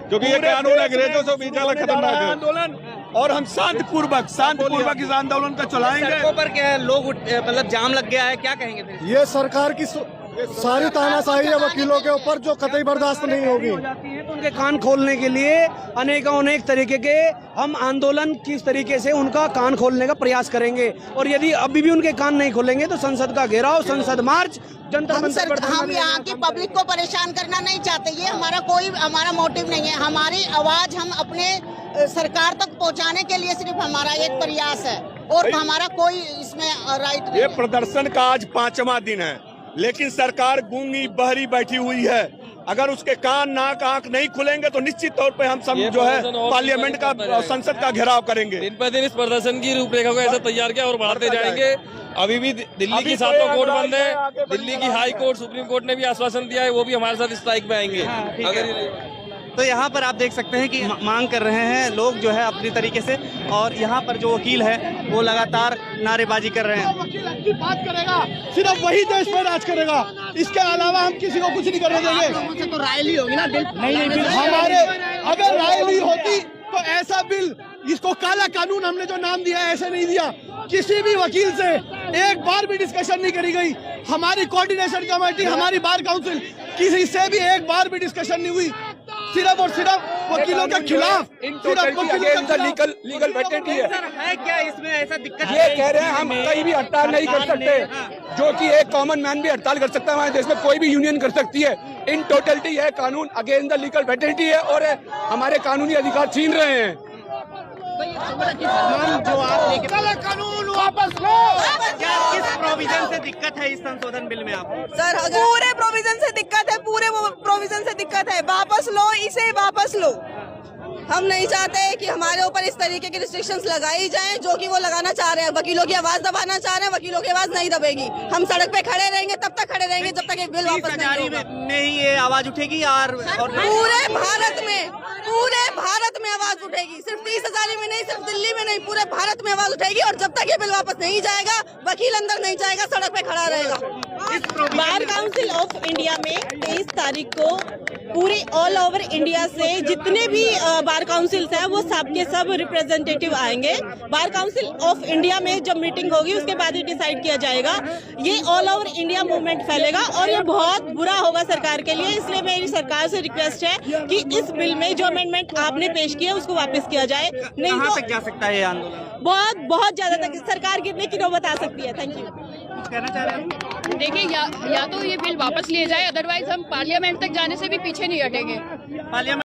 क्योंकि ये कानून अंग्रेजों से भी ज्यादा खतरनाक है। आंदोलन और हम शांतिपूर्वक इस आंदोलन को चलाएंगे। सड़कों पर क्या लोग मतलब जाम लग गया है, क्या कहेंगे फिर? ये सरकार की सारी तानाशाही है वकीलों के ऊपर, जो कतई बर्दाश्त नहीं होगी। तो उनके कान खोलने के लिए अनेक तरीके के हम आंदोलन किस तरीके से उनका कान खोलने का प्रयास करेंगे, और यदि अभी भी उनके कान नहीं खोलेंगे तो संसद का घेराव, संसद मार्च, जंतर मंतर पर हम यहाँ की पब्लिक को परेशान करना नहीं चाहते, ये हमारा मोटिव नहीं है। हमारी आवाज हम अपने सरकार तक पहुँचाने के लिए सिर्फ हमारा एक प्रयास है, और हमारा कोई इसमें राइट नहीं। ये प्रदर्शन का आज 5वां दिन है, लेकिन सरकार गूंगी बहरी बैठी हुई है। अगर उसके कान नाक आंख नहीं खुलेंगे तो निश्चित तौर पे हम सब जो है पार्लियामेंट का, संसद का घेराव करेंगे। दिन पर दिन इस प्रदर्शन की रूपरेखा को ऐसा तैयार किया और बढ़ाते जाएंगे। अभी भी दिल्ली की 7 कोर्ट बंद है। दिल्ली की हाई कोर्ट, सुप्रीम कोर्ट ने भी आश्वासन दिया है, वो भी हमारे साथ स्ट्राइक में आएंगे। अगर तो यहाँ पर आप देख सकते हैं कि मांग कर रहे हैं लोग जो है अपनी तरीके से, और यहाँ पर जो वकील है वो लगातार नारेबाजी कर रहे हैं। वकील की बात करेगा, सिर्फ वही देश पर राज करेगा, इसके अलावा हम किसी को कुछ नहीं करने देंगे। तो रायली होगी ना, नहीं, हमारे अगर रायली होती तो ऐसा बिल, इसको काला कानून हमने जो नाम दिया है ऐसे नहीं दिया। किसी भी वकील से एक बार भी डिस्कशन नहीं करी गई। हमारी कोऑर्डिनेशन कमेटी, हमारी बार काउंसिल, किसी से भी एक बार भी डिस्कशन नहीं हुई। सिर्फ और सिर्फ वकीलों के खिलाफ, लीगल वेटेड है क्या इसमें ऐसा दिक्कत? ये कह रहे हैं हम कहीं भी हड़ताल नहीं कर सकते, जो कि एक कॉमन मैन भी हड़ताल कर सकता है, हमारे देश में कोई भी यूनियन कर सकती है। इन टोटलिटी है कानून अगेंस्ट द लीगल वेटेडिटी है, और हमारे कानूनी अधिकार छीन रहे हैं। जो आप लेके कानून वापस लो। क्या किस प्रोविजन से दिक्कत है इस संशोधन बिल में आपको? सर पूरे प्रोविजन से दिक्कत है, पूरे प्रोविजन से दिक्कत है। वापस लो, इसे वापस लो। हम नहीं चाहते कि हमारे ऊपर इस तरीके की रिस्ट्रिक्शंस लगाई जाएं जो कि वो लगाना चाह रहे हैं। वकीलों की आवाज दबाना चाह रहे हैं, वकीलों की आवाज नहीं दबेगी। हम सड़क पे खड़े रहेंगे, तब तक खड़े रहेंगे जब तक ये बिल वापस नहीं होगा। में ही ये आवाज उठेगी और पूरे भारत में आवाज उठेगी, सिर्फ 30,000 में नहीं, सिर्फ दिल्ली में नहीं, पूरे भारत में आवाज उठेगी। और जब तक ये बिल वापस नहीं जाएगा, वकील अंदर नहीं जाएगा, सड़क पे खड़ा रहेगा। बार काउंसिल ऑफ इंडिया में 23 तारीख को पूरे ऑल ओवर इंडिया से जितने भी बार काउंसिल्स हैं वो सब के सब रिप्रेजेंटेटिव आएंगे। बार काउंसिल ऑफ इंडिया में जब मीटिंग होगी उसके बाद ही डिसाइड किया जाएगा। ये ऑल ओवर इंडिया मूवमेंट फैलेगा और ये बहुत बुरा होगा सरकार के लिए। इसलिए मेरी सरकार से रिक्वेस्ट है कि इस बिल में जो अमेंडमेंट आपने पेश किया उसको वापस किया जाए। नहीं कहां तक जा सकता है ये आंदोलन? बहुत ज्यादा तक सरकार गिरने की नौबत आ सकती है। Thank you. कहना चाह रहे हैं? देखिए, या तो ये बिल वापस लिए जाए, अदरवाइज हम पार्लियामेंट तक जाने से भी पीछे नहीं हटेंगे। पार्लियामेंट